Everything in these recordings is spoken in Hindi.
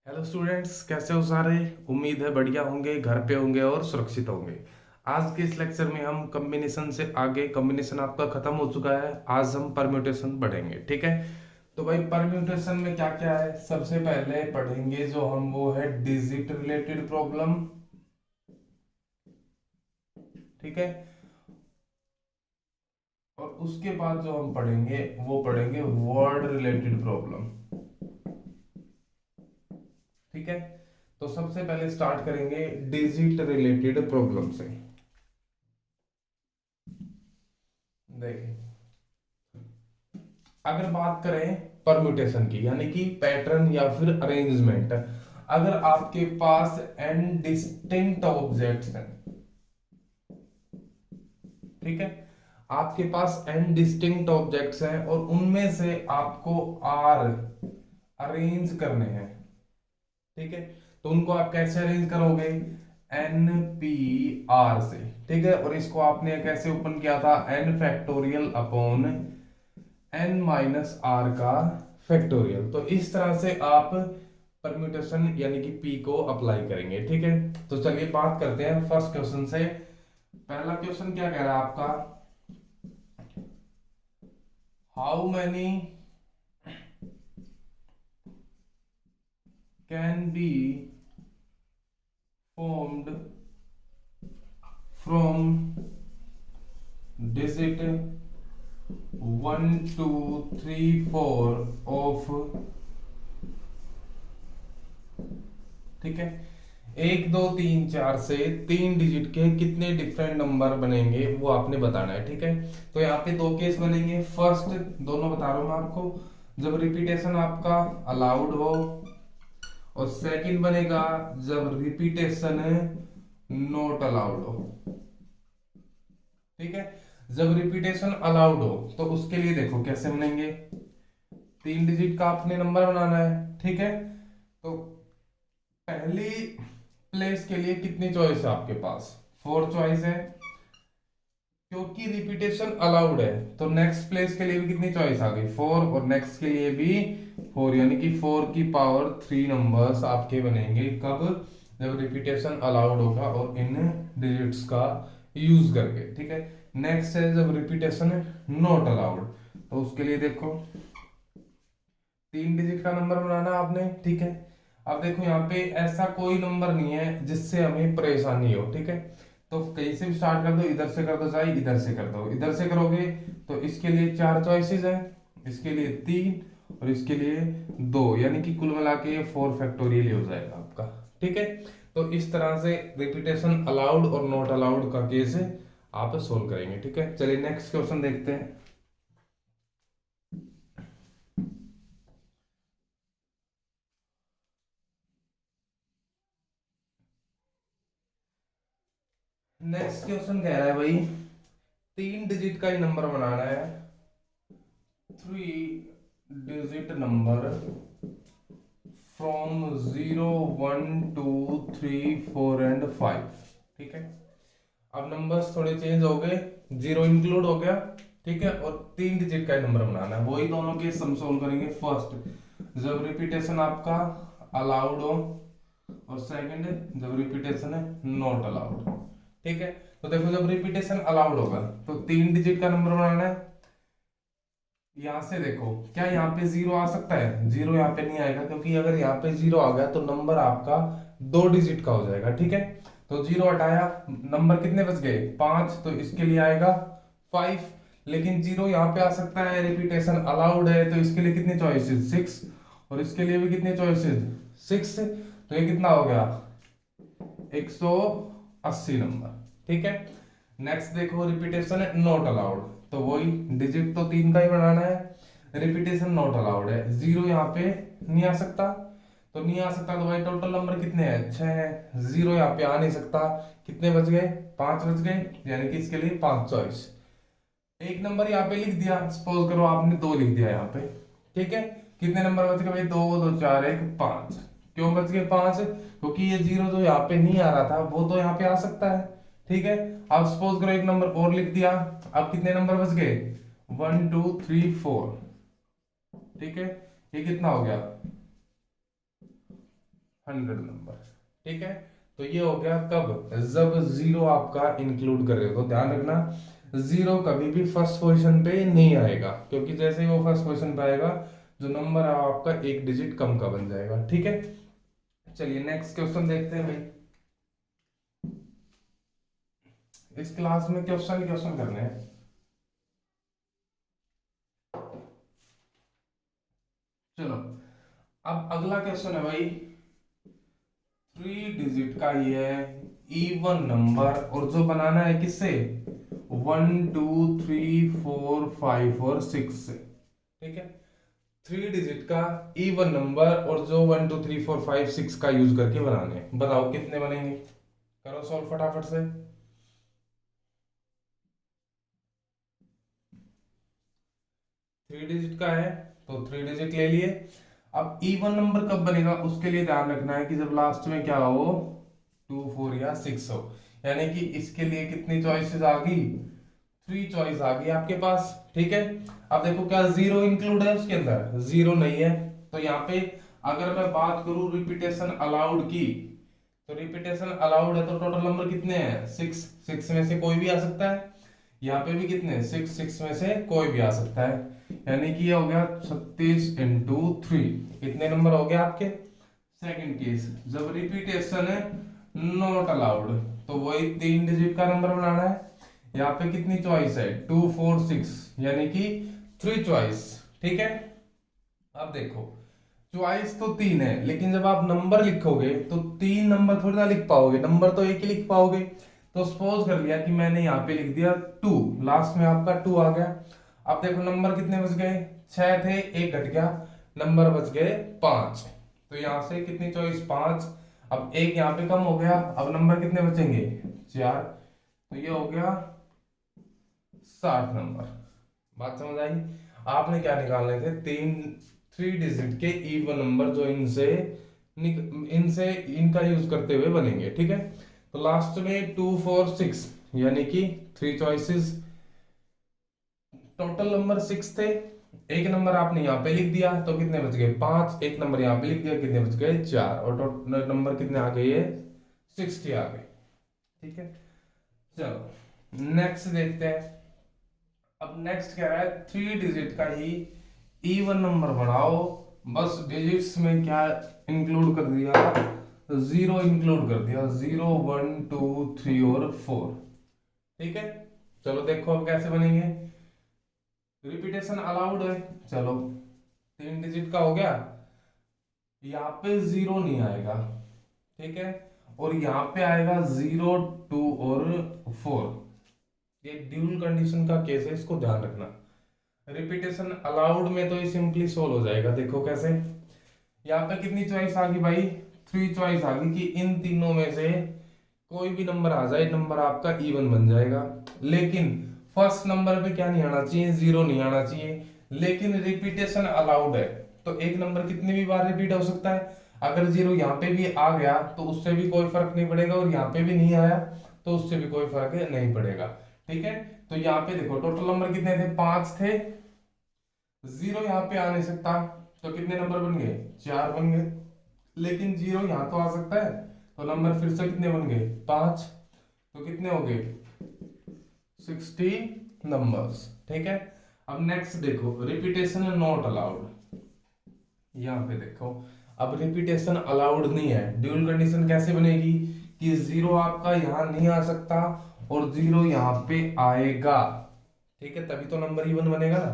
हेलो स्टूडेंट्स, कैसे हो सारे। उम्मीद है बढ़िया होंगे, घर पे होंगे और सुरक्षित होंगे। आज के इस लेक्चर में हम कॉम्बिनेशन से आगे, कॉम्बिनेशन आपका खत्म हो चुका है, आज हम परम्यूटेशन पढ़ेंगे। ठीक है, तो भाई परम्यूटेशन में क्या क्या है, सबसे पहले पढ़ेंगे जो हम वो है डिजिट रिलेटेड प्रॉब्लम। ठीक है, और उसके बाद जो हम पढ़ेंगे वो पढ़ेंगे वर्ड रिलेटेड प्रॉब्लम। ठीक है, तो सबसे पहले स्टार्ट करेंगे डिजिट रिलेटेड प्रॉब्लम से। देखिए, अगर बात करें परम्यूटेशन की, यानी कि पैटर्न या फिर अरेंजमेंट, अगर आपके पास n डिस्टिंक्ट ऑब्जेक्ट्स हैं, ठीक है, आपके पास n डिस्टिंक्ट ऑब्जेक्ट्स हैं और उनमें से आपको r अरेंज करने हैं। ठीक है, तो उनको आप कैसे अरेंज करोगे, n p r से। ठीक है, और इसको आपने कैसे ओपन किया था, n factorial upon n minus r का फैक्टोरियल। तो इस तरह से आप परम्यूटेशन यानी कि पी को अप्लाई करेंगे। ठीक है, तो चलिए बात करते हैं फर्स्ट क्वेश्चन से। पहला क्वेश्चन क्या कह रहा है आपका, how many can be formed from digit 1 2 3 4 of, ठीक है, 1 2 3 4 से 3 डिजिट के कितने डिफरेंट नंबर बनेंगे वो आपने बताना है। ठीक है, तो यहाँ पे दो केस बनेंगे। फर्स्ट, दोनों बता रहा हूं मैं आपको, जब रिपीटेशन आपका अलाउड हो, और सेकंड बनेगा जब रिपीटेशन नॉट अलाउड हो। ठीक है, जब रिपीटेशन अलाउड हो तो उसके लिए देखो कैसे बनेंगे, 3 डिजिट का आपने नंबर बनाना है। ठीक है, तो पहली प्लेस के लिए कितनी चॉइस है आपके पास, 4 चॉइस है, क्योंकि रिपीटेशन अलाउड है। तो नेक्स्ट प्लेस के लिए भी कितनी चॉइस आ गई, 4, और नेक्स्ट के लिए भी 4, यानी कि 4 की पावर 3 नंबर्स आपके बनेंगे। कब, जब रिपीटेशन अलाउड होगा और इन डिजिट्स का यूज करके। ठीक है, नेक्स्ट है जब रिपीटेशन नॉट अलाउड, तो उसके लिए देखो 3 डिजिट का नंबर बनाना आपने। ठीक है, अब देखो यहाँ पे ऐसा कोई नंबर नहीं है जिससे हमें परेशानी हो। ठीक है, तो कहीं से भी स्टार्ट कर दो, इधर से कर दो, चाहे इधर से कर दो। इधर से करोगे तो इसके लिए 4 चॉइसेस है, इसके लिए 3, और इसके लिए 2, यानी कि कुल मिला के 4 फैक्टोरियल हो जाएगा आपका। ठीक है, तो इस तरह से रिपीटेशन अलाउड और नॉट अलाउड का केस आप सोल्व करेंगे। ठीक है, चलिए नेक्स्ट क्वेश्चन देखते हैं। नेक्स्ट क्वेश्चन कह रहा है भाई, 3 डिजिट का ही नंबर बनाना है, 3 डिजिट नंबर फ्रॉम 0 1 2 3 4 एंड 5। ठीक है, अब नंबर्स थोड़े चेंज हो गए, 0 इंक्लूड हो गया। ठीक है, और 3 डिजिट का ही नंबर बनाना है, वही दोनों के सम सोल्व करेंगे। फर्स्ट, जब रिपीटेशन आपका अलाउड हो, और सेकंड जब रिपीटेशन है नॉट अलाउड। ठीक है, तो देखो जब रिपीटेशन अलाउड होगा तो 3 डिजिट का नंबर बनाना है। यहां से देखो, क्या यहाँ पे 0 आ सकता है, 0 यहाँ पे नहीं आएगा, क्योंकि अगर यहाँ पे 0 आ गया तो नंबर आपका 2 डिजिट का हो जाएगा। ठीक है, तो 0 हटाया, नंबर कितने बच गए, 5, तो इसके लिए आएगा 5। लेकिन 0 यहाँ पे आ सकता है, रिपीटेशन अलाउड है, तो इसके लिए कितनी चॉइसेस, 6, और इसके लिए भी कितने चॉइसेस, 6। तो ये कितना हो गया, 180 नंबर। ठीक है, नेक्स्ट देखो रिपीटेशन नॉट अलाउड, तो वही डिजिट तो 3 का ही बनाना है, रिपीटेशन नॉट अलाउड है, 0 यहाँ पे नहीं आ सकता, तो नहीं आ सकता, तो भाई टोटल नंबर कितने हैं, 6 है, 0 यहाँ पे आ नहीं सकता, कितने बच गए, 5 बच गए, यानी कि इसके लिए 5 चॉइस। एक नंबर यहाँ पे लिख दिया, सपोज करो आपने 2 लिख दिया यहाँ पे। ठीक है, कितने नंबर बच गए भाई, 2 2 4 1 5। क्यों बच गए 5, क्योंकि ये 0 जो यहाँ पे नहीं आ रहा था वो तो यहाँ पे आ सकता है। ठीक है, अब सपोज करो एक नंबर और लिख दिया, अब कितने नंबर बच गए, 1 2 3 4। ठीक है, ये कितना हो गया, 100 नंबर। ठीक है, तो ये हो गया कब, जब जीरो आपका इंक्लूड कर रहे हो। तो ध्यान रखना जीरो कभी भी फर्स्ट पोजीशन पे नहीं आएगा, क्योंकि जैसे ही वो फर्स्ट पोजीशन पे आएगा जो नंबर है आपका एक डिजिट कम का बन जाएगा। ठीक है, चलिए नेक्स्ट क्वेश्चन देखते हैं भाई। इस क्लास में क्वेश्चन क्वेश्चन करने हैं। चलो, अब अगला क्वेश्चन है भाई, 3 डिजिट का ये है इवन नंबर, और जो बनाना है किससे, 1 2 3 4 5 और 6 से। ठीक है, 3 डिजिट का इवन नंबर, और जो 1 2 3 4 5 6 का यूज करके बनाने हैं। बताओ कितने बनेंगे, करो सॉल्व फटाफट से। 3 डिजिट का है तो 3 डिजिट ले लिए। अब इवन नंबर कब बनेगा उसके लिए ध्यान रखना है कि जब लास्ट में क्या हो, 2 4 या 6 हो। यानी कि इसके लिए कितनी चॉइसेस आ गई, 3 चॉइस आ गई आपके पास। ठीक है, अब देखो क्या जीरो इंक्लूड है उसके अंदर, जीरो नहीं है। तो यहाँ पे अगर मैं बात करूं रिपीटेशन अलाउड की, तो रिपीटेशन अलाउड है तो टोटल नंबर कितने हैं, 6। 6 में से कोई भी आ सकता है। यहाँ पे भी कितने, 6। 6 में से कोई भी आ सकता है। यानी कि ये हो गया 36 इंटू 3, कितने नंबर हो गया आपके। सेकंड केस, जब रिपीटेशन है नॉट अलाउड, तो वही 3 डिजिट का नंबर बनाना है। यहाँ पे कितनी चॉइस है, 2 4 6, यानी कि 3 चॉइस। ठीक है, अब देखो चॉइस तो 3 है, लेकिन जब आप नंबर लिखोगे तो 3 नंबर थोड़ी ना लिख पाओगे, नंबर तो एक ही लिख पाओगे। तो सपोज कर लिया कि मैंने यहाँ पे लिख दिया 2, लास्ट में आपका 2 आ गया। अब देखो नंबर कितने बच गए, 6 थे, एक घट गया, नंबर बच गए 5। तो यहाँ से कितनी चॉइस, 5। अब एक यहाँ पे कम हो गया, अब नंबर कितने बचेंगे, 4। तो ये हो गया 60 नंबर। बात समझ आई। आपने क्या निकालने थे, 3 डिजिट के इवन नंबर जो इनसे इनका यूज करते हुए बनेंगे। ठीक है, तो लास्ट में 2 4 6, यानी कि 3 चॉइसेस, टोटल नंबर 6 थे। एक नंबर आपने यहाँ पे लिख दिया तो कितने बच गए, 5। एक नंबर यहाँ पे लिख दिया, कितने बच गए, 4। और टोटल नंबर कितने आ गए, ये 60 आ गए। ठीक है, चलो नेक्स्ट देखते हैं। अब नेक्स्ट क्या है, 3 डिजिट का ही इवन नंबर बनाओ, बस डिजिट्स में क्या इंक्लूड कर दिया, जीरो इंक्लूड कर दिया, 0 1 2 3 और 4। ठीक है, चलो देखो अब कैसे बनेंगे। रिपीटेशन अलाउड है, चलो 3 डिजिट का हो गया, यहाँ पे जीरो नहीं आएगा। ठीक है, और यहाँ पे आएगा 0 2 और 4। ये ड्यूल कंडीशन का केस है, इसको ध्यान रखना। रिपीटेशन अलाउड में तो ये सिंपली सोल्व हो जाएगा। देखो कैसे, यहाँ पे कितनी चॉइस आ गई भाई, 3 चॉइस आ गई कि इन तीनों में से कोई भी नंबर आ जाए, नंबर आपका इवन बन जाएगा। लेकिन फर्स्ट नंबर पे क्या नहीं आना चाहिए, जीरो नहीं आना चाहिए। लेकिन रिपीटेशन अलाउड है, तो एक नंबर कितनी भी बार रिपीट हो सकता है। अगर जीरो यहाँ पे भी आ गया तो उससे भी कोई फर्क नहीं पड़ेगा, और यहाँ पे भी नहीं आया तो उससे भी कोई फर्क नहीं पड़ेगा। ठीक है, तो यहाँ पे देखो टोटल नंबर कितने थे, 5 थे, जीरो यहाँ पे आ नहीं सकता, तो कितने नंबर बन गए, 4 बन गए। लेकिन जीरो यहाँ तो आ सकता है, तो नंबर फिर से कितने बन गए, 5। तो कितने हो गए, 60 नंबर्स। ठीक है, अब नेक्स्ट देखो, रिपीटेशन नॉट अलाउड। यहाँ पे देखो, अब रिपीटेशन अलाउड नहीं है, ड्यूल कंडीशन कैसे बनेगी कि जीरो आपका यहाँ नहीं आ सकता और जीरो यहाँ पे आएगा। ठीक है, तभी तो नंबर इवन बनेगा ना।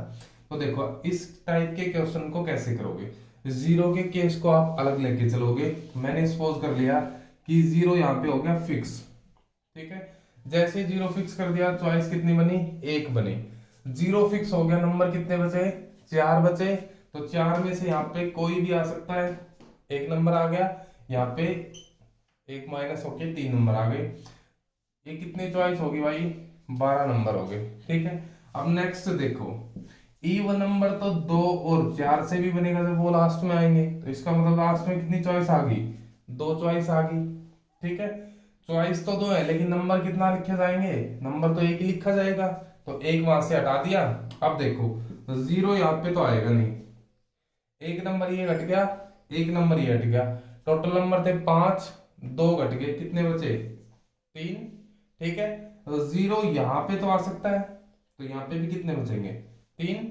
तो देखो इस टाइप के क्वेश्चन को कैसे करोगे, जीरो के केस को आप अलग लेके चलोगे। मैंने सपोज कर लिया कि जीरो यहाँ पे हो गया फिक्स। ठीक है, जैसे जीरो फिक्स कर दिया, चॉइस कितनी बनी, एक बनी। जीरो फिक्स हो गया, नंबर कितने बचे, 4 बचे। तो 4 में से यहाँ पे कोई भी आ सकता है, एक नंबर आ गया, यहाँ पे एक माइनस होके 3 नंबर आ गए। ये कितनी चॉइस होगी भाई, 12 नंबर हो गए। ठीक है, अब नेक्स्ट देखो, इवन नंबर तो 2 और 4 से भी बनेगा जब वो लास्ट में आएंगे, तो इसका मतलब लास्ट में कितनी चॉइस आ गई, 2 चॉइस आ गई। ठीक है, चॉइस तो 2 है, लेकिन नंबर कितना लिखे जाएंगे, नंबर तो एक ही लिखा जाएगा, तो एक वहां से हटा दिया। अब देखो तो जीरो यहाँ पे तो आएगा नहीं, एक नंबर ये हट गया, एक नंबर ये हट गया, टोटल नंबर थे 5, 2 घट गए, कितने बचे? 3। ठीक है, तो 0 यहां पे तो आ सकता है, तो यहां पे भी कितने बचेंगे? 3।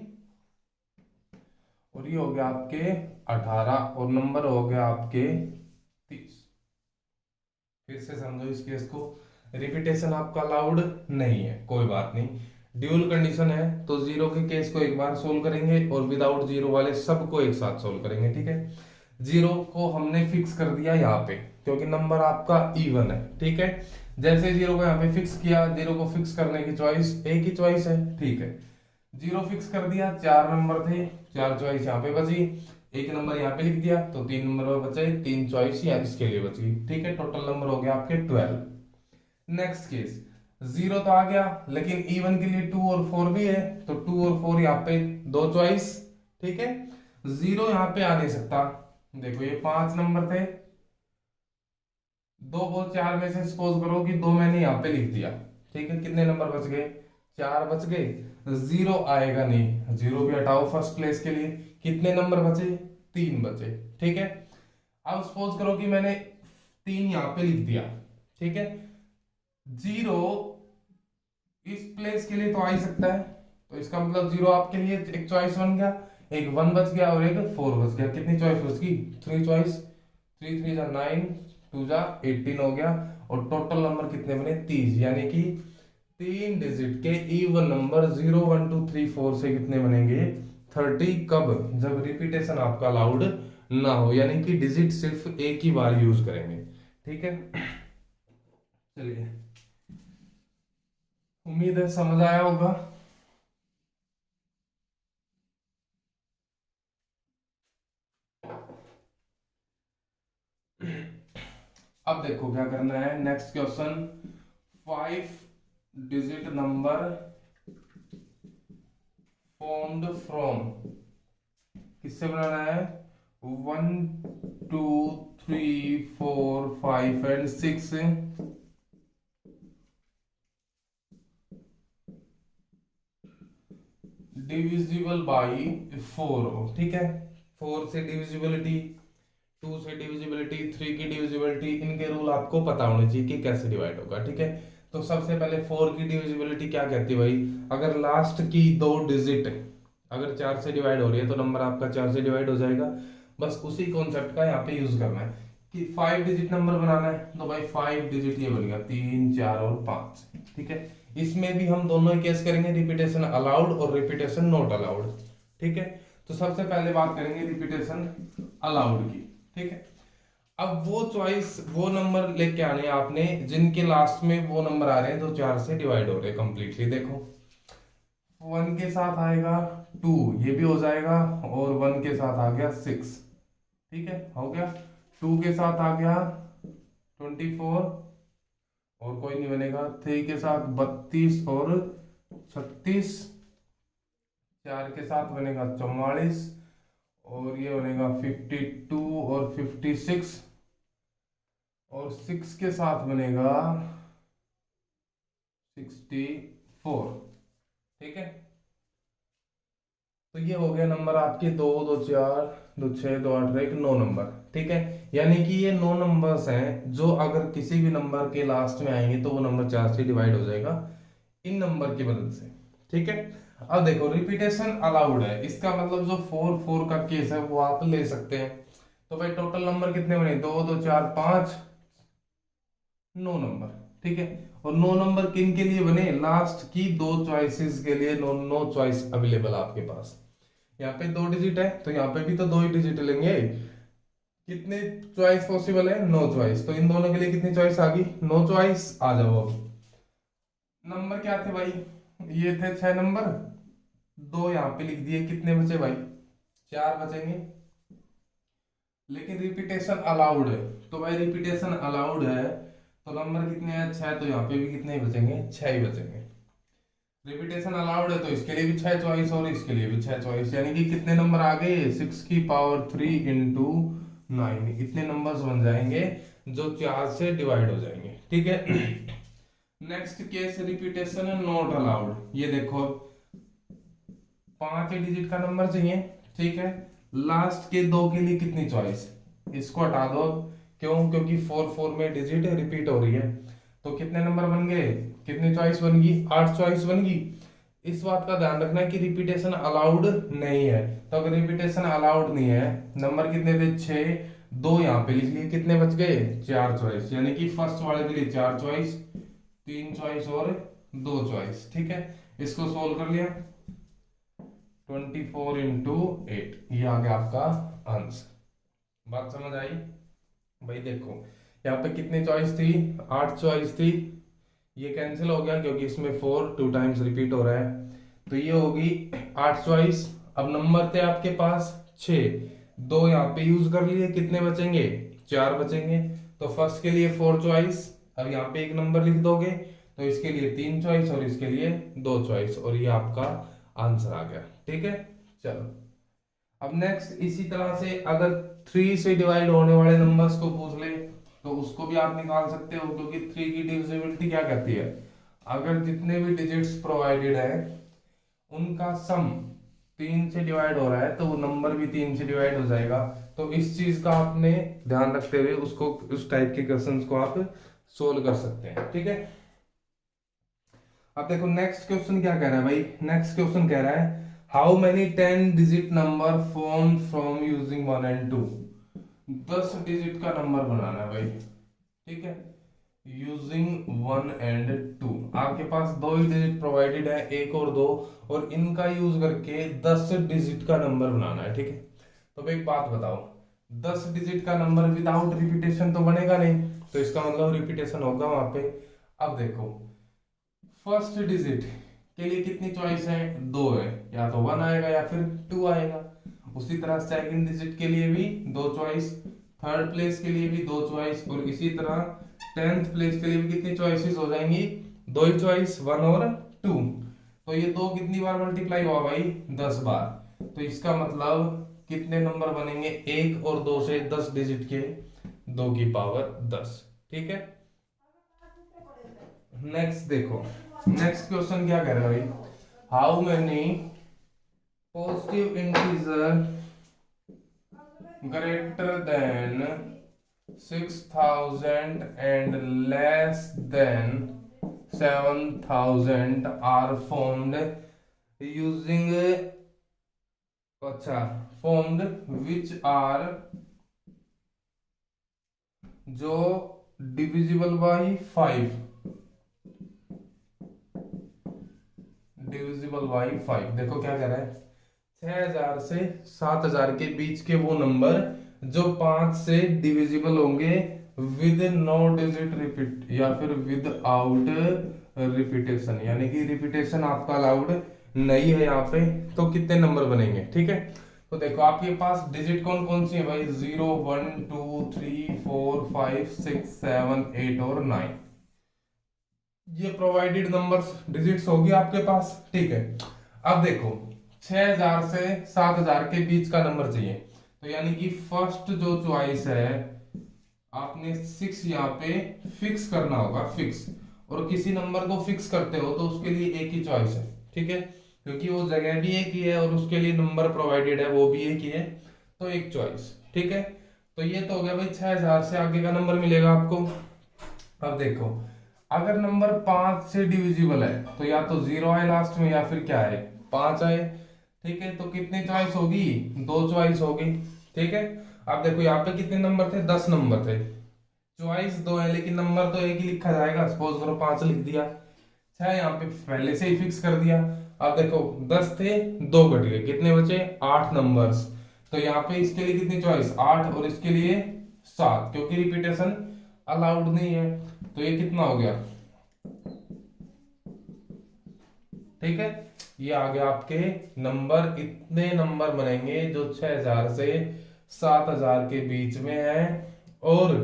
और ये हो गया आपके 18 और नंबर हो गया आपके 30। फिर से समझो इस केस को, रिपीटेशन आपका अलाउड नहीं है, कोई बात नहीं। ड्यूल कंडीशन है तो 0 के केस को एक बार सोल्व करेंगे और विदाउट 0 वाले सबको एक साथ सोल्व करेंगे। ठीक है, 0 को हमने फिक्स कर दिया यहाँ पे क्योंकि नंबर आपका इवन है। ठीक है, जैसे 0 को यहाँ पे फिक्स किया, 0 को फिक्स करने की चॉइस एक ही चॉइस है। ठीक है, 0 फिक्स कर दिया, 4 नंबर थे, 4 चॉइस यहाँ पे बची, एक नंबर यहाँ पे लिख दिया तो 3 नंबर बचे, 3 चॉइस यहाँ इसके लिए बची। ठीक है, टोटल नंबर हो गया आपके 12। नेक्स्ट केस, 0 तो आ गया लेकिन इवन के लिए 2 और 4 भी है, तो 2 और 4 यहाँ पे 2 चॉइस। ठीक है, 0 यहाँ पे आ नहीं सकता। देखो ये 5 नंबर थे, 2 और 4 में से सपोज करो कि 2 मैंने यहाँ पे लिख दिया। ठीक है, कितने नंबर बच गए? 4 बच गए। 0 आएगा नहीं, 0 भी हटाओ फर्स्ट प्लेस के लिए, कितने नंबर बचे? 3 बचे। ठीक है, अब सपोज करो कि मैंने 3 यहाँ पे लिख दिया। ठीक है, 0 इस प्लेस के लिए तो आ ही सकता है, तो इसका मतलब 0 आपके लिए एक चॉइस बन गया, एक 1 बच गया और एक 4 बच गया। कितनी चॉइस बच गई? 3 चॉइस। 3 3 जा 9, 2 जा 18 हो गया और टोटल नंबर कितने बने? 30। यानी कि 3 डिजिट के इवन नंबर 0 1 2 3 4 से कितने बनेंगे? 30। कब? जब रिपीटेशन आपका अलाउड ना हो, यानी कि डिजिट सिर्फ एक ही बार यूज करेंगे। ठीक है, चलिए, उम्मीद है समझ आया होगा। अब देखो क्या करना है, next question. 5 digit number formed from, किससे बनाना है? 1 2 3 4 5 एंड 6 डिविजिबल बाई 4 हो। ठीक है, 4 से डिविजिबिलिटी, 2 से डिविजिबिलिटी, 3 की डिविजिबिलिटी, इनके रूल आपको पता होने चाहिए कि कैसे डिवाइड होगा। ठीक है, तो सबसे पहले 4 की डिविजिबिलिटी क्या कहती है भाई? अगर लास्ट की 2 डिजिट अगर 4 से डिवाइड हो रही है तो नंबर आपका 4 से डिवाइड हो जाएगा। बस उसी कॉन्सेप्ट का यहाँ पे यूज करना है कि 5 डिजिट नंबर बनाना है, तो भाई 5 डिजिट ये बन गया 3 4 और 5। ठीक है, इसमें भी हम दोनों ही केस करेंगे, रिपीटेशन अलाउड और रिपीटेशन नॉट अलाउड। ठीक है, तो सबसे पहले बात करेंगे रिपीटेशन अलाउड की। ठीक है, अब वो चॉइस, वो नंबर लेके आने हैं आपने जिनके लास्ट में वो नंबर आ रहे हैं जो 4 से डिवाइड हो रहे हैं कंप्लीटली। देखो 1 के साथ आएगा 2, ये भी हो जाएगा, और 1 के साथ आ गया 6। ठीक है, हो गया। 2 के साथ आ गया 24 और कोई नहीं बनेगा। 3 के साथ 32 और 36, 4 के साथ बनेगा 44 और ये बनेगा 52 और 56, और 6 के साथ बनेगा 64। ठीक है, तो ये हो गया नंबर आपके 2 2 4 2 6 2 8 1 9 नंबर। ठीक है, यानी कि ये 9 नंबर्स हैं जो अगर किसी भी नंबर के लास्ट में आएंगे तो वो नंबर 4 से डिवाइड हो जाएगा इन नंबर की मदद से। ठीक है, अब देखो रिपीटेशन अलाउड है, इसका मतलब जो 4 4 का केस है वो आप ले सकते हैं। तो भाई टोटल नंबर कितने बने? 2 2 4 5, 9 नंबर। ठीक है, और 9 नंबर किन के लिए बने? लास्ट की 2 चॉइसेस के लिए 9 चॉइस अवेलेबल आपके पास। यहाँ पे 2 डिजिट है तो यहाँ पे भी तो 2 ही डिजिट लेंगे। कितने चॉइस पॉसिबल है? 9 चॉइस, तो इन दोनों के लिए कितनी चॉइस आ गई? 9 चॉइस। आ जाओ अब, नंबर क्या थे भाई? ये थे 6 नंबर, 2 यहाँ पे लिख दिए, कितने बचे भाई? 4 बचेंगे। लेकिन रिपीटेशन अलाउड है, तो भाई रिपीटेशन अलाउड है तो नंबर कितने हैं? 6, तो यहाँ पे भी कितने ही बचेंगे? 6 ही बचेंगे। रिपीटेशन अलाउड है तो इसके लिए भी 6 चॉइस और इसके लिए भी 6 चॉइस, यानी कि कितने नंबर आ गए? 6 की पावर 3 इंटू 9, इतने नंबर्स बन जाएंगे जो 4 से डिवाइड हो जाएंगे। ठीक है, next case repetition not allowed. ये देखो 5 डिजिट का नंबर चाहिए। ठीक है, लास्ट के 2 के लिए कितनी चॉइस? इसको हटा दो अब। क्यों? क्योंकि 4 में डिजिट रिपीट हो रही है। तो कितने नंबर बन गए? कितनी चॉइस बन गई? 8 चॉइस बन गई। इस बात का ध्यान रखना है कि रिपीटेशन अलाउड नहीं है। तो अगर रिपीटेशन अलाउड नहीं है, नंबर कितने थे? 6, 2 यहाँ पे लिख लिए, कितने बच गए? 4 चॉइस। यानी कि फर्स्ट वाले के लिए 4 चॉइस, 3 चॉइस और 2 चॉइस। ठीक है, इसको सोल्व कर लिया। 24 × 8, ये आ गया आपका आंसर। बात समझ आई? भाई देखो, यहाँ पे कितनी चॉइस थी? 8 चॉइस थी। ये कैंसिल हो गया क्योंकि इसमें 4 2 टाइम्स रिपीट हो रहा है। तो ये होगी 8 चॉइस। अब नंबर थे आपके पास 6, 2 यहाँ पे यूज कर लिए, कितने बचेंगे? 4 बचेंगे। तो फर्स्ट के लिए 4 चॉइस, अब यहाँ पे एक नंबर लिख दोगे, तो इसके लिए 3 चॉइस और इसके लिए 2 चॉइस, और ये आपका आंसर आ गया। ठीक है, चलो। अब नेक्स्ट इसी तरह से अगर 3 से डिवाइड होने वाले नंबर्स को पूछ ले तो उसको भी आप निकाल सकते हो, क्योंकि 3 की डिविजिबिलिटी क्या कहती है? अगर जितने भी डिजिट्स प्रोवाइडेड है उनका सम 3 से डिवाइड हो रहा है तो वो नंबर भी 3 से डिवाइड हो जाएगा। तो इस चीज का आपने ध्यान रखते हुए उसको, उस टाइप के क्वेश्चंस को आप सोल्व कर सकते हैं। ठीक है, अब देखो नेक्स्ट क्वेश्चन क्या कह रहा है भाई। नेक्स्ट क्वेश्चन कह रहा है how many 10 digit number form from using 1 and 2। 10 digit का नंबर बनाना है भाई। ठीक है, यूजिंग 1 and 2। आपके पास दो ही डिजिट प्रोवाइडेड है, 1 और 2, और इनका यूज करके 10 डिजिट का नंबर बनाना है। ठीक है, तो भाई एक बात बताओ, 10 डिजिट का नंबर विदाउट रिपीटेशन तो बनेगा नहीं, तो इसका मतलब रिपीटेशन होगा वहां पे। अब देखो, फर्स्ट डिजिट के लिए कितनी चॉइस है? 2 है, या तो 1 आएगा या फिर 2 आएगा। उसी तरह सेकंड डिजिट के लिए भी 2 चॉइस, थर्ड प्लेस के लिए भी 2 चॉइस, और इसी तरह 10th प्लेस के लिए भी कितनी चॉइसेस हो जाएंगी? 2 ही चॉइस, 1 और 2। तो ये 2 कितनी बार मल्टीप्लाई हुआ भाई? 10 बार। तो इसका मतलब कितने नंबर बनेंगे? 1 और 2 से 10 डिजिट के 2 की पावर 10। ठीक है, नेक्स्ट देखो, नेक्स्ट क्वेश्चन क्या कह रहा है भाई, how many positive integer greater than 6000 and less than 7000 are formed using, अच्छा, formed which are जो डिविजिबल बाई 5, डिविजिबल बाई 5। देखो क्या कह रहा है, 6000 से 7000 के बीच के वो नंबर जो 5 से डिविजिबल होंगे विद नो डिजिट रिपीट या फिर विद आउट रिपीटेशन, यानी कि रिपीटेशन आपका अलाउड नहीं है यहाँ पे। तो कितने नंबर बनेंगे? ठीक है, तो देखो आपके पास डिजिट कौन कौन सी है भाई? 0 1 2 3 4 5 6 7 8 और 9। ये प्रोवाइडेड नंबर्स डिजिट्स होगी आपके पास। ठीक है, अब देखो 6000 से 7000 के बीच का नंबर चाहिए, तो यानी कि फर्स्ट जो चॉइस है आपने 6 यहाँ पे फिक्स करना होगा, फिक्स। और किसी नंबर को फिक्स करते हो तो उसके लिए एक ही चॉइस है। ठीक है, क्योंकि वो जगह भी एक ही है और उसके लिए नंबर प्रोवाइडेड है वो भी एक ही है, तो एक चॉइस। ठीक है, तो ये तो हो गया भाई 6000 से आगे का नंबर मिलेगा आपको। अब देखो, अगर नंबर 5 से डिविजिबल है तो या तो 0 आए लास्ट में या फिर क्या है? 5 आए। ठीक है, तो कितनी चॉइस होगी? 2 चॉइस होगी। ठीक है, अब देखो यहाँ पे कितने नंबर थे? 10 नंबर थे। चॉइस 2 है लेकिन नंबर तो एक ही लिखा जाएगा। सपोज करो 5 लिख दिया, 6 यहाँ पे पहले से ही फिक्स कर दिया। अब देखो 10 थे, 2 घट गए, कितने बचे? 8 नंबर्स। तो यहाँ पे इसके लिए कितनी चॉइस? 8, और इसके लिए 7, क्योंकि रिपीटेशन अलाउड नहीं है। तो ये कितना हो गया? ठीक है, ये आ गया आपके नंबर। इतने नंबर बनेंगे जो 6000 से 7000 के बीच में है और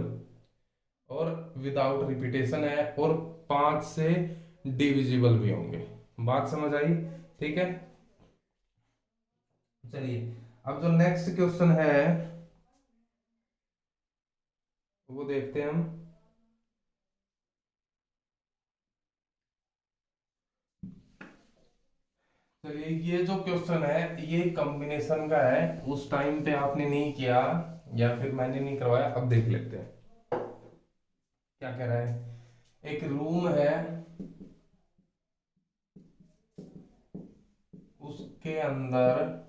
विदाउट रिपीटेशन है और 5 से डिविजिबल भी होंगे। बात समझ आई? ठीक है, चलिए अब जो नेक्स्ट क्वेश्चन है वो देखते हैं हम। चलिए, ये जो क्वेश्चन है ये कॉम्बिनेशन का है। उस टाइम पे आपने नहीं किया, या फिर मैंने नहीं करवाया, अब देख लेते हैं क्या कह रहा है। एक रूम है, उसके अंदर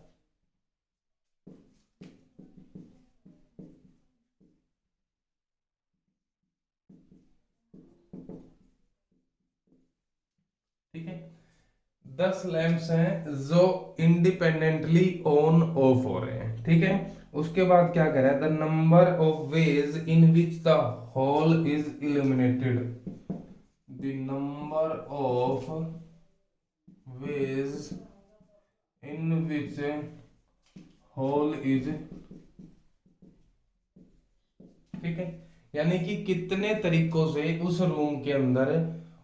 ठीक है 10 लैंप्स हैं जो इंडिपेंडेंटली ऑन ऑफ हो रहे हैं, ठीक है। उसके बाद क्या कह रहा है, the number of ways in which the hall is illuminated, the number of ways in which hall is, ठीक है, यानी कि कितने तरीकों से उस रूम के अंदर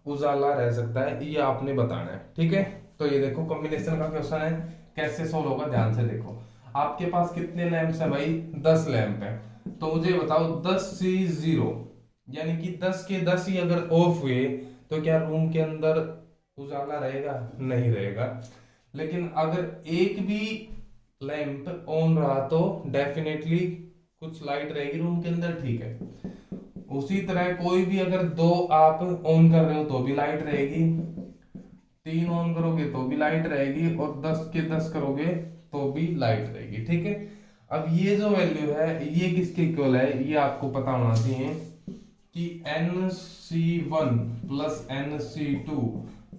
उजाला रह सकता है ये आपने बताना है, ठीक है। तो ये देखो कॉम्बिनेशन का क्वेश्चन है, कैसे सोल्व होगा ध्यान से देखो। आपके पास कितने लैंप्स हैं भाई, 10 लैंप है, तो मुझे बताओ 10 C 0 यानी कि 10 के 10 ही अगर ऑफ हुए तो क्या रूम के अंदर उजाला रहेगा, नहीं रहेगा। लेकिन अगर एक भी लैंप ऑन रहा तो डेफिनेटली कुछ लाइट रहेगी रूम के अंदर, ठीक है। उसी तरह कोई भी अगर दो आप ऑन कर रहे हो तो भी लाइट रहेगी, तीन ऑन करोगे तो भी लाइट रहेगी, और 10 के 10 करोगे तो भी लाइट रहेगी, ठीक है। अब ये जो वैल्यू है ये किसके इक्वल है, ये आपको पता होना चाहिए कि NC1 plus NC2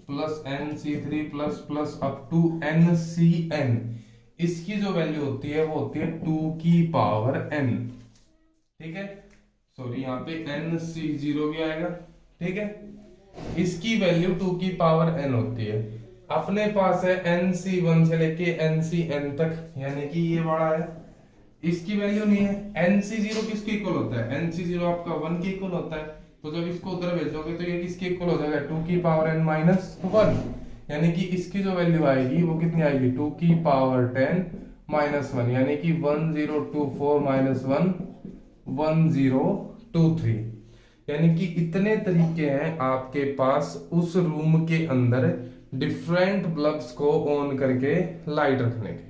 plus NC3 plus plus up to NCN, इसकी जो वैल्यू होती है वो होती है 2 की पावर n, ठीक है। सॉरी यहाँ पे NC0 भी आएगा, ठीक है। इसकी वैल्यू 2 की पावर n होती है। अपने पास है NC1 से लेके NCN तक, यानी कि ये बड़ा है, इसकी वैल्यू नहीं है। NC0 किसके इक्वल होता है, NC0 आपका 1 के इक्वल होता है, तो जब इसको उधर भेजोगे तो ये किसके इक्वल हो जाएगा, 2 की पावर n-1, यानी कि इसकी जो वैल्यू आएगी वो कितनी आएगी, 2 की पावर 10 -1, यानी कि 1024 -1 1023, यानी कि इतने तरीके हैं आपके पास उस रूम के अंदर डिफरेंट बल्ब्स को ऑन करके लाइट रखने की।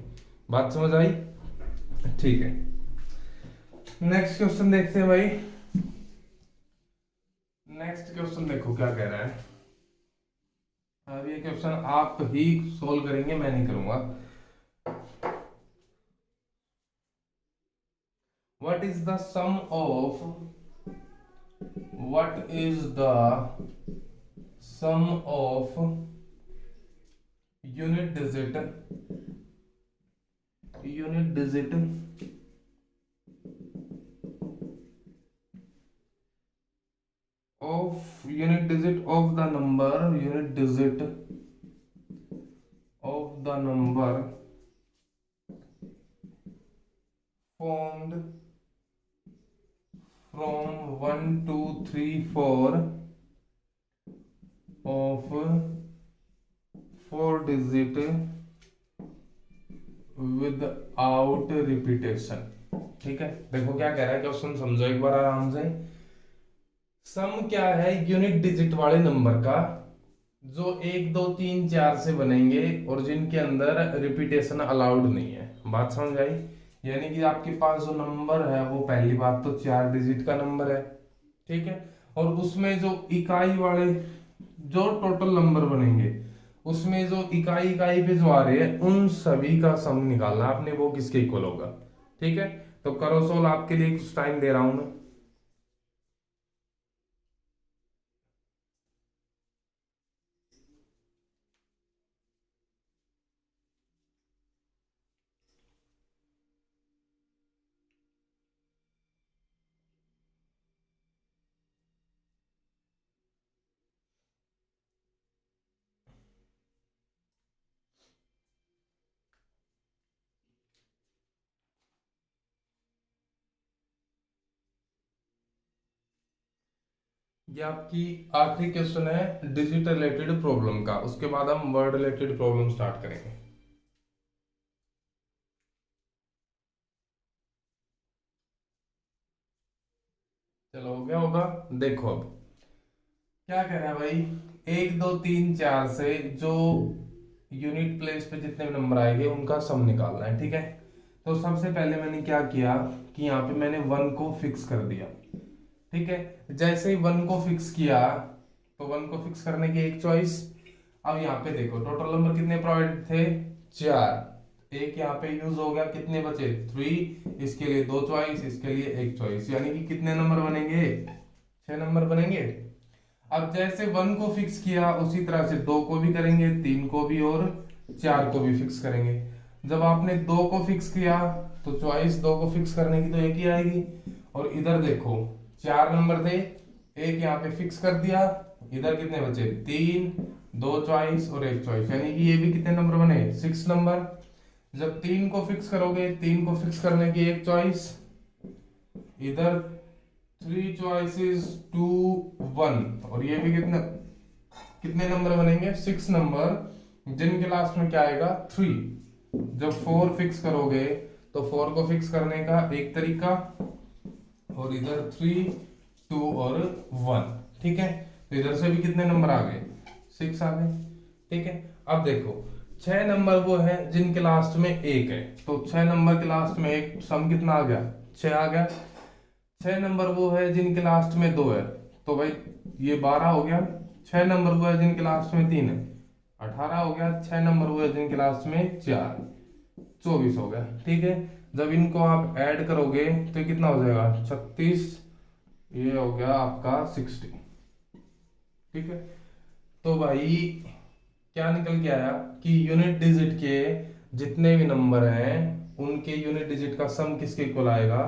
बात समझ आई, ठीक है। नेक्स्ट क्वेश्चन देखते हैं भाई। नेक्स्ट क्वेश्चन देखो क्या कह रहा है। अब ये क्वेश्चन आप ही सोल्व करेंगे, मैं नहीं करूंगा। What is the sum of, what is the sum of unit digit of the number formed from 1 2 3 4 of 4 digit without repetition, ठीक है। देखो क्या कह रहा है क्वेश्चन, समझो एक बार आराम से। सम क्या है, यूनिट डिजिट वाले नंबर का जो 1 2 3 4 से बनेंगे और जिनके अंदर रिपीटेशन अलाउड नहीं है। बात समझ आई, यानी कि आपके पास जो नंबर है वो पहली बात तो 4 डिजिट का नंबर है, ठीक है। और उसमें जो इकाई वाले जो टोटल नंबर बनेंगे उसमें जो इकाई इकाई पे जो आ रहे हैं उन सभी का सम निकालना आपने, वो किसके इक्वल होगा, ठीक है। तो करो सोल्व, आपके लिए कुछ टाइम दे रहा हूं मैं। ये आपकी आखिरी क्वेश्चन है डिजिट रिलेटेड प्रॉब्लम का, उसके बाद हम वर्ड रिलेटेड प्रॉब्लम स्टार्ट करेंगे। चलो हो गया होगा, देखो अब क्या कह रहा है भाई। 1 2 3 4 से जो यूनिट प्लेस पे जितने भी नंबर आएंगे उनका सम निकालना है, ठीक है। तो सबसे पहले मैंने क्या किया कि यहाँ पे मैंने 1 को फिक्स कर दिया। ठीक है, जैसे ही 1 को फिक्स किया तो 1 को फिक्स करने की एक चॉइस। अब यहाँ पे देखो टोटल नंबर कितने प्रोवाइड थे, 4। एक यहाँ पे यूज हो गया, कितने बचे 3, इसके लिए 2 चॉइस, इसके लिए एक चॉइस, यानी कि कितने नंबर बनेंगे, 6 नंबर बनेंगे। अब जैसे 1 को फिक्स किया उसी तरह से 2 को भी करेंगे, 3 को भी और 4 को भी फिक्स करेंगे। जब आपने 2 को फिक्स किया तो चॉइस 2 को फिक्स करने की तो एक ही आएगी। और इधर देखो 4 नंबर थे, एक यहाँ पे फिक्स कर दिया, इधर कितने बचे 3, 2 चॉइस और एक चॉइस, यानी कि ये भी कितने नंबर बने 6 नंबर। जब 3 को फिक्स करोगे, 3 को फिक्स करने की एक चॉइस, इधर 3 चॉइसेस 2 1, और ये भी कितने कितने नंबर बनेंगे 6 नंबर, जिनके लास्ट में क्या आएगा 3। जब 4 फिक्स करोगे तो 4 को फिक्स करने का एक तरीका, और इधर 3 2 और 1। ठीक है, तो इधर से भी कितने नंबर आ गए 6 आ गए। ठीक है, अब देखो 6 नंबर वो है जिनके लास्ट में 1 है, तो 6 नंबर के लास्ट में एक, सम कितना आ गया 6 आ गया। 6 नंबर वो है जिनके लास्ट में 2 है, तो भाई ये 12 हो गया। 6 नंबर वो है जिनके लास्ट में 3 है, 18 हो गया। 6 नंबर वो है जिनके लास्ट में 4, 24 हो गया। ठीक है, जब इनको आप ऐड करोगे तो ये कितना हो जाएगा 36, ये हो गया आपका 60। ठीक है, तो भाई क्या निकल के आया कि यूनिट डिजिट के जितने भी नंबर हैं उनके यूनिट डिजिट का सम किसके इक्वल आएगा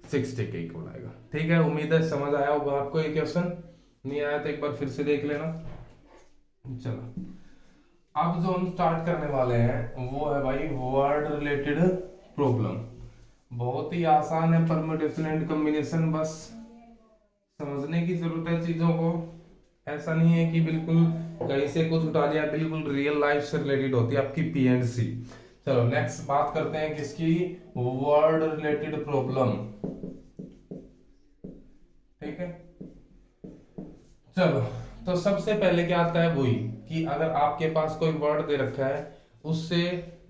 60 के इक्वल आएगा। ठीक है, उम्मीद है समझ आया होगा आपको ये क्वेश्चन। नहीं आया तो एक बार फिर से देख लेना। चलो, अब जो हम स्टार्ट करने वाले हैं वो है भाई वर्ड रिलेटेड प्रॉब्लम। बहुत ही आसान है, परम्यूटेशन एंड कॉम्बिनेशन, बस समझने की जरूरत है चीजों को। ऐसा नहीं है कि बिल्कुल कहीं से कुछ उठा लिया, बिल्कुल रियल लाइफ से रिलेटेड होती है आपकी पी एंड सी। चलो नेक्स्ट बात करते हैं किसकी, वर्ड रिलेटेड प्रॉब्लम। ठीक है, चलो तो सबसे पहले क्या आता है वही कि अगर आपके पास कोई वर्ड दे रखा है उससे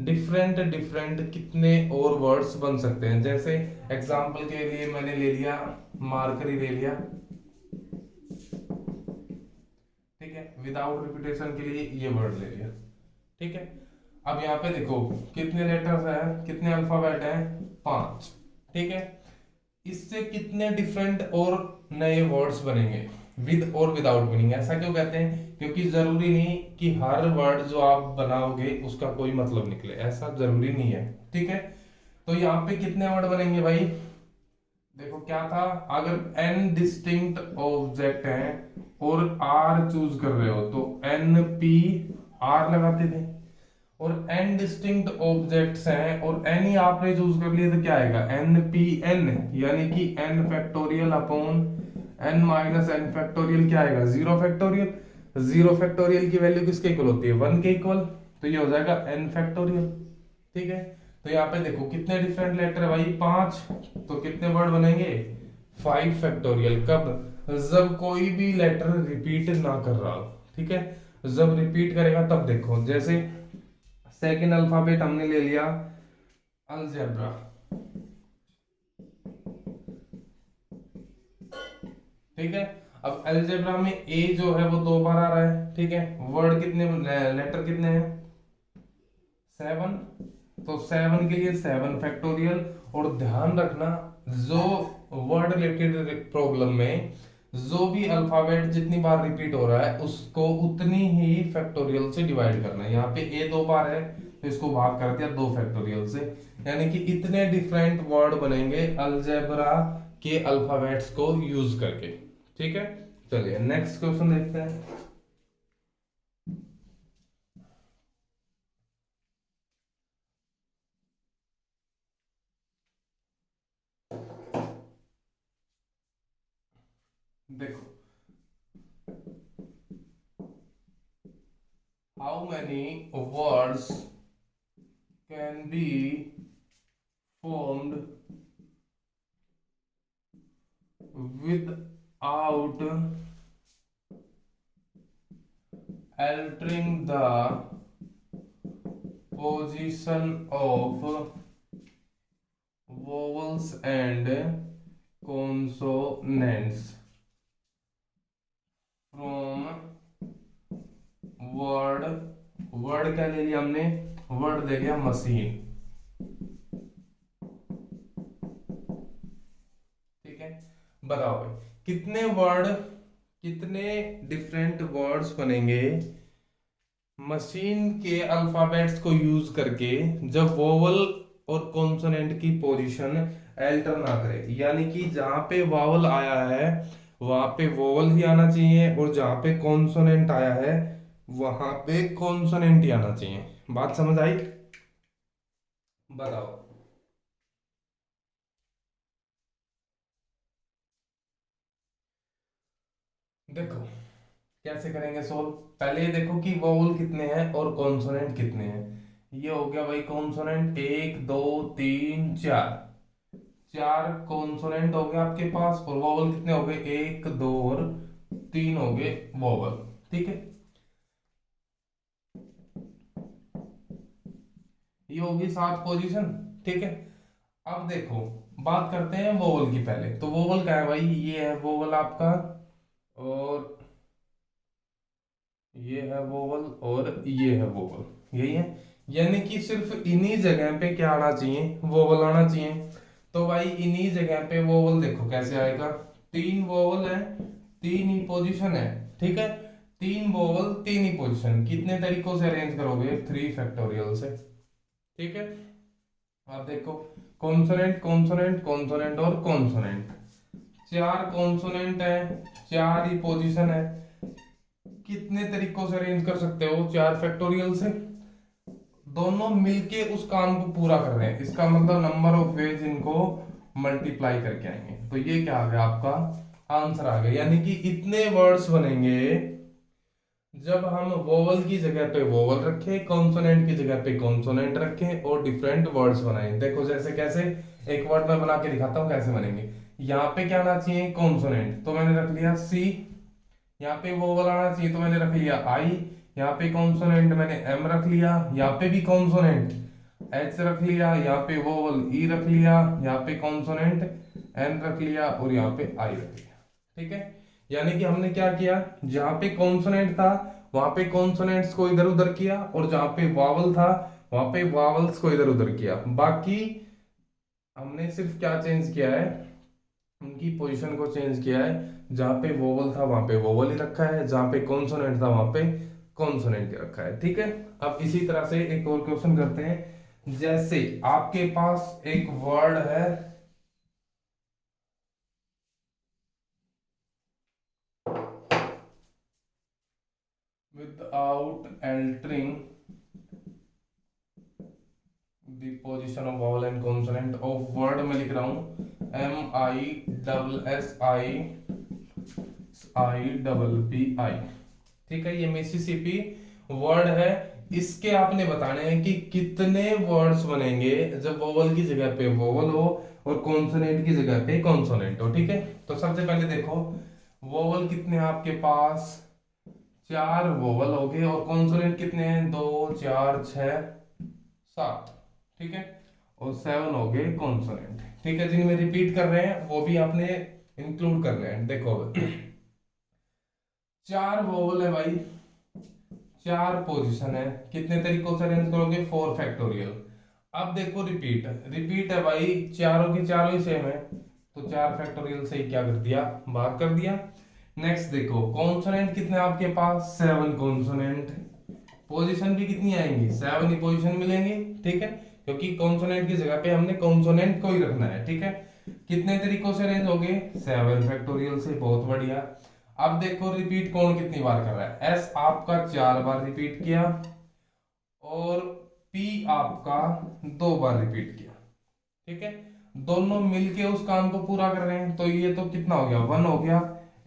डिफरेंट डिफरेंट कितने और वर्ड्स बन सकते हैं। जैसे एग्जांपल के लिए मैंने ले लिया मार्करी ले लिया, ठीक है, विदाउट रिपीटेशन के लिए ये वर्ड ले लिया। ठीक है, अब यहाँ पे देखो कितने लेटर्स हैं, कितने अल्फाबेट हैं 5। ठीक है, इससे कितने डिफरेंट और नए वर्ड्स बनेंगे विद और विदाउट मीनिंग। ऐसा क्यों कहते हैं, क्योंकि जरूरी नहीं कि हर वर्ड जो आप बनाओगे उसका कोई मतलब निकले, ऐसा जरूरी नहीं है। ठीक है, तो यहाँ पे कितने वर्ड बनेंगे भाई, देखो क्या था, अगर n डिस्टिंक्ट ऑब्जेक्ट हैं और r चूज कर रहे हो तो n p r लगाते थे, और n डिस्टिंक्ट ऑब्जेक्ट्स हैं और n ही आपने चूज कर लिए तो क्या आएगा n p n, यानी कि n factorial upon n minus n factorial क्या आएगा 0 फैक्टोरियल। 0 फैक्टोरियल की वैल्यू किसके इक्वल होती है 1 के इक्वल, तो ये हो जाएगा n फैक्टोरियल। ठीक है, तो यहाँ पे देखो कितने डिफरेंट लेटर है भाई 5, तो कितने वर्ड बनेंगे 5 फैक्टोरियल। कब, जब कोई भी लेटर रिपीट ना कर रहा हो। ठीक है, जब रिपीट करेगा तब देखो, जैसे सेकेंड अल्फाबेट हमने ले लिया अलजेब्रा। ठीक है, अब अलजेब्रा में ए जो है वो 2 बार आ रहा है। ठीक है, वर्ड कितने, लेटर कितने हैं 7, तो 7 के लिए 7 फैक्टोरियल। और ध्यान रखना जो वर्ड रिलेटेड प्रॉब्लम में जो भी अल्फाबेट जितनी बार रिपीट हो रहा है उसको उतनी ही फैक्टोरियल से डिवाइड करना है। यहाँ पे ए 2 बार है तो इसको भाग कर दिया 2 फैक्टोरियल से, यानी कि इतने डिफरेंट वर्ड बनेंगे अलजेब्रा के अल्फाबेट्स को यूज करके। ठीक है, चलिए नेक्स्ट क्वेश्चन देखते हैं। देखो how many words can be formed without altering the position of vowels and consonants from word, word क्या ले लिया हमने, वर्ड दे लिया मशीन, ठीक है। बताओ भाई कितने वर्ड, कितने डिफरेंट वर्ड्स बनेंगे मशीन के अल्फाबेट्स को यूज करके जब वोवल और कॉन्सोनेंट की पोजीशन अल्टर ना करे, यानी कि जहां पे वावल आया है वहां पे वोवल ही आना चाहिए और जहां पे कॉन्सोनेंट आया है वहां पे कॉन्सोनेंट ही आना चाहिए। बात समझ आई? बताओ। देखो कैसे करेंगे सोल्व, पहले ये देखो कि वोवल कितने हैं और कॉन्सोनेंट कितने हैं। ये हो गया भाई कॉन्सोनेंट, एक दो तीन चार, चार कॉन्सोनेंट हो गए आपके पास, और वोवल कितने हो गए, एक दो और तीन हो गए वोवल, ठीक है। ये होगी सात पोजीशन, ठीक है। अब देखो बात करते हैं वोवल की पहले, तो वोवल क्या है भाई, ये है वोवल आपका, और ये है वोवल, और ये है वोवल, यही है। यानी कि सिर्फ इन्हीं जगह पे क्या आना चाहिए, वोवल आना चाहिए। तो भाई इन्हीं जगह पे वोवल देखो कैसे आएगा, तीन वोवल है, तीन ही पोजीशन है, ठीक है। तीन वोवल तीन ही पोजीशन, कितने तरीकों से अरेंज करोगे, 3 फैक्टोरियल से, ठीक है। अब देखो कॉन्सोनेंट कॉन्सोनेंट कॉन्सोनेंट और कॉन्सोनेंट, चार कॉन्सोनेंट है, चार ही पोजीशन है, कितने तरीकों से अरेंज कर सकते हो, 4 फैक्टोरियल से। दोनों मिलके उस काम को पूरा कर रहे हैं, इसका मतलब नंबर ऑफ वेज इनको मल्टीप्लाई करके आएंगे, तो ये क्या आ गया आपका आंसर आ गया। यानी कि इतने वर्ड्स बनेंगे जब हम वोवल की जगह पे वोवल रखें, कॉन्सोनेंट की जगह पे कॉन्सोनेंट रखें और डिफरेंट वर्ड्स बनाएं। देखो जैसे कैसे, एक वर्ड मैं बना के दिखाता हूं कैसे बनेंगे। यहाँ पे क्या आना चाहिए, कॉन्सोनेंट, तो मैंने रख लिया सी। यहाँ पे वोवल आना चाहिए तो मैंने रख लिया आई। यहाँ पे कॉन्सोनेंट मैंने एम रख लिया, यहाँ पे भी कॉन्सोनेंट एच रख लिया, यहाँ पे वोवल ई रख लिया, यहाँ पे कॉन्सोनेंट एन रख लिया और यहाँ पे आई रख लिया, ठीक है। यानी कि हमने क्या किया, जहां पे कॉन्सोनेंट था वहां पे कॉन्सोनेंट्स को इधर उधर किया, और जहां पे वावल था वहां पे वावल्स को इधर उधर किया। बाकी हमने सिर्फ क्या चेंज किया है, उनकी पोजीशन को चेंज किया है। जहां पे वोवल था वहां पे वोवल ही रखा है, जहां पे कॉन्सोनेंट था वहां पे कॉन्सोनेंट ही रखा है, ठीक है। अब इसी तरह से एक और क्वेश्चन करते हैं। जैसे आपके पास एक वर्ड है, without altering the position of vowel and consonant of word में लिख रहा हूं MISSIPI, ठीक है। ये मिसिसिपी वर्ड है, इसके आपने बताने हैं कि कितने वर्ड्स बनेंगे जब वोवल की जगह पे वोवल हो और कॉन्सोनेंट की जगह पे कॉन्सोनेंट हो, ठीक है। तो सबसे पहले देखो वोवल कितने हैं आपके पास, चार वोवल हो गए, और कॉन्सोनेंट कितने हैं, दो चार छह सात, ठीक है। और 7 हो गए कॉन्सोनेंट, ठीक है। जिनमें रिपीट कर रहे हैं वो भी आपने इंक्लूड कर रहे हैं। देखो चार वोवल है भाई, चार पोजीशन है, कितने तरीकों से अरेंज करोगे, 4 फैक्टोरियल। अब देखो रिपीट, रिपीट है भाई, चारों की चारों ही सेम है, तो 4 फैक्टोरियल से ही क्या कर दिया, भाग कर दिया। नेक्स्ट देखो कॉन्सोनेंट कितने आपके पास, 7 कॉन्सोनेंट, पोजीशन भी कितनी आएंगी, 7 ही पोजीशन मिलेंगी, ठीक है, क्योंकि कॉन्सोनेंट की जगह पे हमने कॉन्सोनेंट को ही रखना है, ठीक है। कितने तरीकों से अरेंज हो गए, 7 फैक्टोरियल से, बहुत बढ़िया। अब देखो रिपीट कौन कितनी बार कर रहा है, एस आपका 4 बार रिपीट किया, और पी आपका 2 बार रिपीट किया, ठीक है। दोनों मिलके उस काम को पूरा कर रहे हैं, तो ये तो कितना हो गया, 1 हो गया,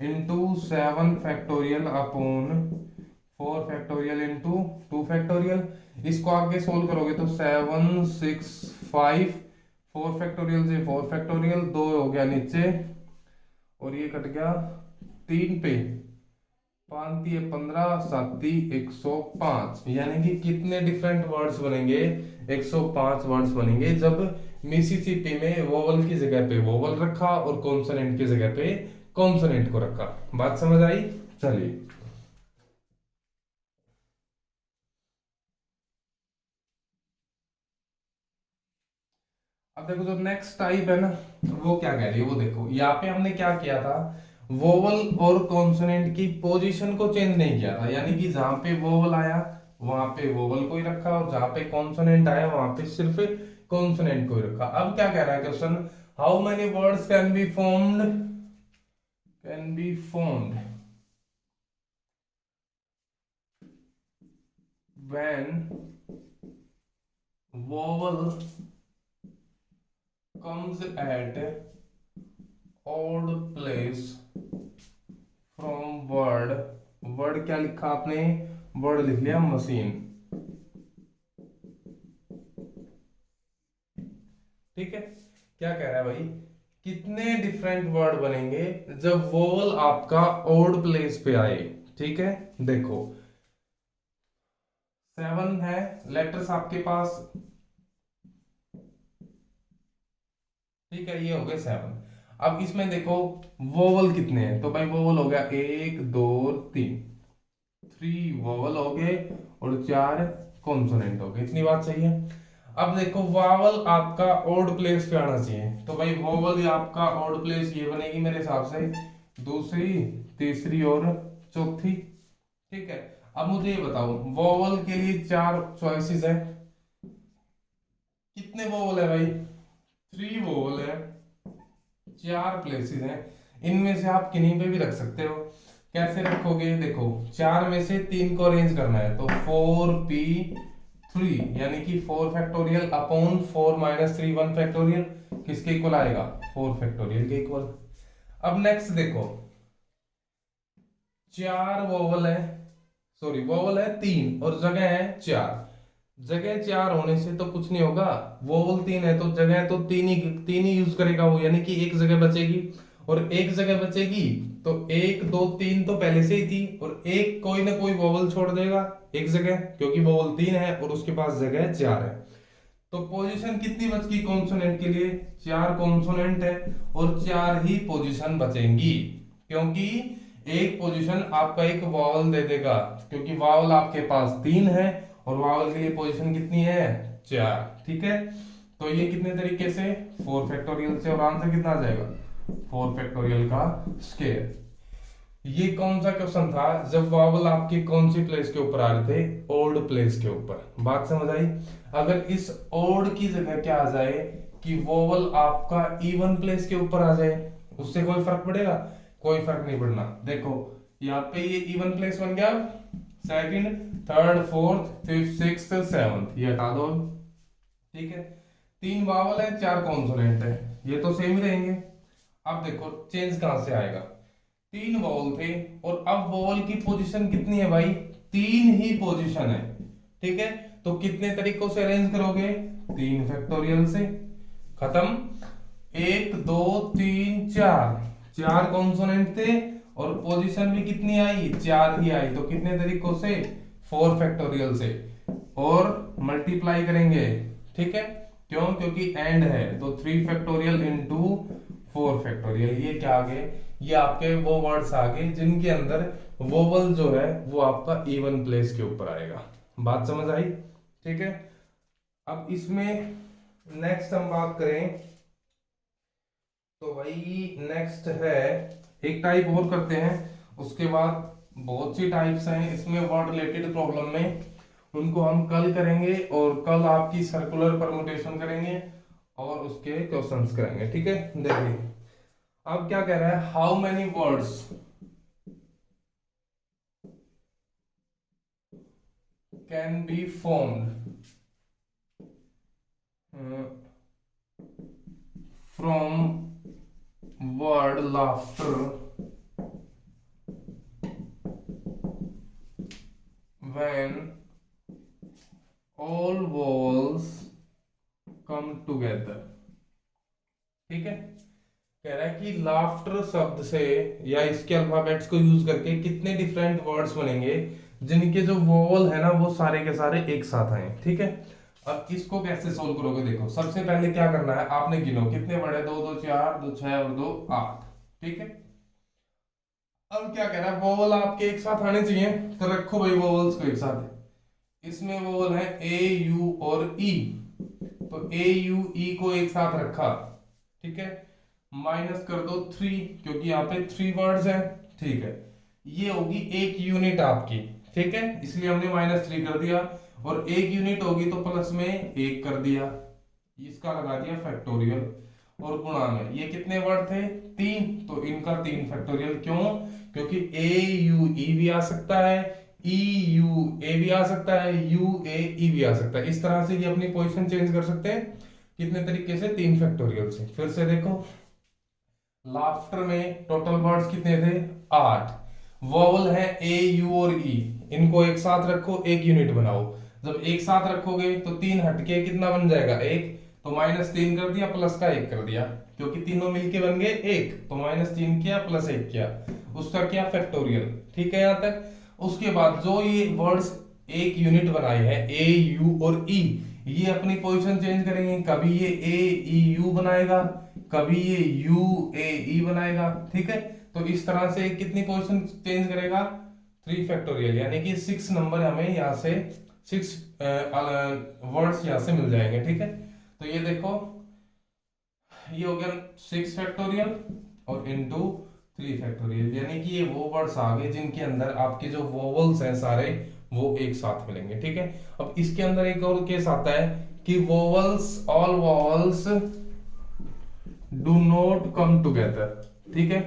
into 7 factorial upon 4 factorial into 2 factorial. इसको आगे सोल्व करोगे तो 7 6 5, 4 फैक्टोरियल से 4 फैक्टोरियल, 2 हो गया नीचे, और ये कट गया 3 पे, 5 3 15 7 105। यानी कि कितने डिफरेंट वर्ड्स बनेंगे 105 वर्ड्स बनेंगे जब मिसिसिपी में वोवल की जगह पे वोवल रखा और कॉन्सोनेंट की जगह पे कॉन्सोनेंट को रखा। बात समझ आई? चलिए अब देखो जो नेक्स्ट टाइप है ना, वो क्या कह रही है वो देखो। यहाँ पे हमने क्या किया था, वोवल और कॉन्सोनेंट की पोजीशन को चेंज नहीं किया था, यानी कि जहां पे वोवल आया वहां पे वोवल को ही रखा और जहां पे कॉन्सोनेंट आया वहां पे सिर्फ कॉन्सोनेंट को ही रखा। अब क्या कह रहा है question, how many words can be formed when vowel comes at odd place from word क्या लिखा आपने, वर्ड लिख लिया मशीन। ठीक है, क्या कह रहा है भाई, कितने डिफरेंट वर्ड बनेंगे जब वोवल आपका ओड प्लेस पे आए। ठीक है, देखो 7 है लेटर्स आपके पास। ठीक है, ये हो गए 7। अब इसमें देखो वोवल कितने हैं, तो भाई वोवल हो गया 1 2 3, 3 वोवल हो गए और 4 कॉन्सोनेंट हो गए। इतनी बात सही है। अब देखो वावल आपका ओड प्लेस पे आना चाहिए, तो भाई वोवल आपका ओड प्लेस ये बनेगी मेरे हिसाब से दूसरी, तीसरी और चौथी। ठीक है, अब मुझे ये बताओ वोवल के लिए 4 चॉइसेस है, कितने वोवल है भाई, 3 वोवल है, 4 प्लेसेस हैं। इनमें से आप किन्हीं पे भी रख सकते हो। कैसे रखोगे, देखो 4 में से 3 को अरेंज करना है, तो 4p3 यानी कि 4 फैक्टोरियल अपॉन 4 माइनस 3 1 फैक्टोरियल किसके इक्वल आएगा, 4 फैक्टोरियल के इक्वल। अब नेक्स्ट देखो 4 वोवल है, सॉरी वोवल है 3 और जगह है 4। जगह 4 होने से तो कुछ नहीं होगा, वोवल 3 है तो जगह तो 3 ही यूज करेगा वो, यानी कि एक जगह बचेगी। और एक जगह बचेगी तो 1 2 3 तो पहले से ही थी और एक कोई ना कोई वोवल छोड़ देगा एक जगह, क्योंकि वोवल 3 है और उसके पास जगह 4 है। तो पोजीशन कितनी बच गई कॉन्सोनेंट के लिए, 4 कॉन्सोनेंट है और 4 ही पोजीशन बचेंगी, क्योंकि एक पोजीशन आपका एक वावल दे देगा, क्योंकि वावल आपके पास 3 है और वावल के लिए पोजीशन कितनी है, 4। ठीक है, तो ये कितने तरीके से, 4 फैक्टोरियल से, और आंसर कितना आ जाएगा 4 फैक्टोरियल का स्क्वायर। ये कौन सा क्वेश्चन था, जब वावल आपके कौन सी प्लेस के ऊपर आ रहे थे, ओल्ड प्लेस के ऊपर। बात समझ आई? अगर इस ओल्ड की जगह क्या आ जाए कि वोवल आपका इवन प्लेस के ऊपर आ जाए, उससे कोई फर्क पड़ेगा, कोई फर्क नहीं पड़ना। देखो यहाँ पे ये इवन प्लेस बन गया, second third fourth fifth sixth seventh, ये हटा दो। ठीक है, 3 वावल है 4 कॉन्सोनेंट है, ये तो सेम ही रहेंगे। अब देखो चेंज कहां से आएगा, 3 वोवल थे और अब वोवल की पोजीशन कितनी है भाई, 3 ही पोजीशन है। ठीक है, तो कितने तरीकों से अरेंज करोगे, 3 फैक्टोरियल से, खत्म। 1 2 3 4 कॉन्सोनेंट थे और पोजीशन भी कितनी आई, 4 ही आई, तो कितने तरीकों से, 4 फैक्टोरियल से, और मल्टीप्लाई करेंगे। ठीक है, क्यों, क्योंकि एंड है, तो 3 फैक्टोरियल इंटू 4 फैक्टोरियल, ये क्या आ गए, ये आपके वो वर्ड्स आ गए जिनके अंदर वोवल जो है वो आपका इवन प्लेस के ऊपर आएगा। बात समझ आई? ठीक है, अब इसमें नेक्स्ट हम बात करें तो भाई नेक्स्ट है एक टाइप और करते हैं, उसके बाद बहुत सी टाइप्स हैं इसमें वर्ड रिलेटेड प्रॉब्लम में, उनको हम कल करेंगे और कल आपकी सर्कुलर परमुटेशन करेंगे और उसके क्वेश्चंस करेंगे। ठीक है, देखिए अब क्या कह रहा है, how many words can be formed from word laughter when all vowels come together। ठीक है, कह रहा है कि लाफ्टर शब्द से या इसके अल्फाबेट्स को यूज करके कितने डिफरेंट वर्ड्स बनेंगे जिनके जो वोवल है ना वो सारे के सारे एक साथ आए। ठीक है, अब इसको कैसे सोल्व करोगे, देखो सबसे पहले क्या करना है, आपने गिनो कितने बड़े, 2 2 4, 2 6 और 2 8, ठीक है। अब क्या कह रहा है, वोवल आपके एक साथ आने चाहिए, तो रखो भाई वोवल्स को एक साथ। इसमें वोवल है ए यू और ई, तो ए यू ई को एक साथ रखा, ठीक है। माइनस कर दो 3, क्योंकि यहाँ पे 3 वर्ड्स हैं, ठीक है। ये होगी एक यूनिट आपकी, ठीक है, इसलिए हमने -3 कर दिया। और एक यूनिट होगी तो प्लस में 1 कर दिया, इसका लगा दिया फैक्टोरियल। और गुणा में ये कितने वर्ड थे, 3, तो इनका 3 फैक्टोरियल। क्यों, क्योंकि ए यू ई भी आ सकता है, ई यू ए भी आ सकता है, यू ए ई भी आ सकता है। इस तरह से ये अपनी पोजीशन चेंज कर सकते हैं, कितने तरीके से, 3 फैक्टोरियल से। फिर से देखो, लाफ्टर में टोटल वर्ड्स कितने थे, 8। वोवल है ए यू और ई, इनको एक साथ रखो, एक यूनिट बनाओ। जब एक साथ रखोगे तो 3 हटके कितना बन जाएगा, 1, तो -3 कर दिया, प्लस का 1 कर दिया, क्योंकि तीनों मिलके बन गए 1, तो -3 किया, प्लस 1 किया, उसका क्या फैक्टोरियल, ठीक है यहाँ तक। उसके बाद जो ये वर्ड्स एक यूनिट बनाए हैं, ए यू और ई, ये अपनी पोजीशन चेंज करेंगे, कभी ये ए ई यू बनाएगा, कभी ये यू ए ई बनाएगा, ठीक है। तो इस तरह से कितनी पोजीशन चेंज करेगा, 3 फैक्टोरियल, यानी कि 6 नंबर हमें यहाँ से 6 वर्ड्स यहाँ से मिल जाएंगे, ठीक है। तो ये देखो, ये हो गया 6 फैक्टोरियल और इनटू 3 फैक्टोरियल, यानी कि ये वो वर्ड्स आ गए जिनके अंदर आपके जो वोवल्स हैं सारे वो एक साथ मिलेंगे, ठीक है। अब इसके अंदर एक और केस आता है कि vowels, all vowels do not come together, ठीक है,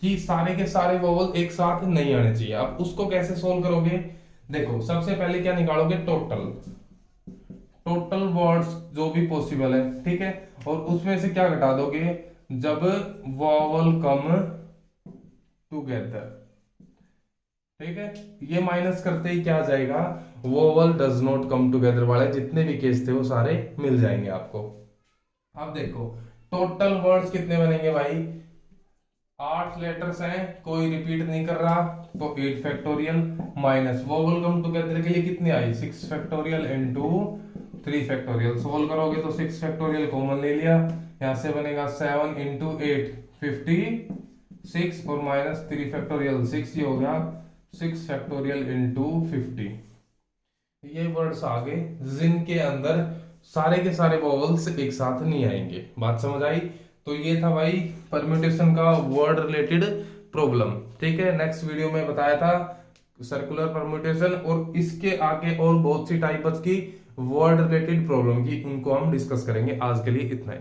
कि सारे के सारे वोवल एक साथ नहीं आने चाहिए। अब उसको कैसे सोल्व करोगे, देखो सबसे पहले क्या निकालोगे, टोटल वर्ड्स जो भी पॉसिबल है, ठीक है, और उसमें से क्या घटा दोगे, जब वोवल कम टुगेदर, ठीक है। ये माइनस करते ही क्या आ जाएगा, vowel does not come together वाले जितने भी केस थे वो सारे मिल जाएंगे आपको। अब देखो टोटल वर्ड्स कितने बनेंगे भाई, 8 लेटर्स हैं, कोई रिपीट नहीं कर रहा, तो 8 factorial minus vowel come together के लिए कितने आई, 6 फैक्टोरियल इनटू 3 फैक्टोरियल। सोल्व करोगे तो 6 फैक्टोरियल कॉमन ले लिया, यहां से बनेगा 7 इंटू 8 56 और माइनस 3 फैक्टोरियल 6, ये हो गया 6 फैक्टोरियल इंटू 50। ये वर्ड्स आ गए जिनके अंदर सारे के सारे वोवल्स एक साथ नहीं आएंगे। बात समझ आई। तो ये था भाई परम्यूटेशन का वर्ड रिलेटेड प्रॉब्लम, ठीक है। नेक्स्ट वीडियो में बताया था सर्कुलर परम्यूटेशन, और इसके आगे और बहुत सी टाइप्स की वर्ड रिलेटेड प्रॉब्लम की, उनको हम डिस्कस करेंगे। आज के लिए इतना ही।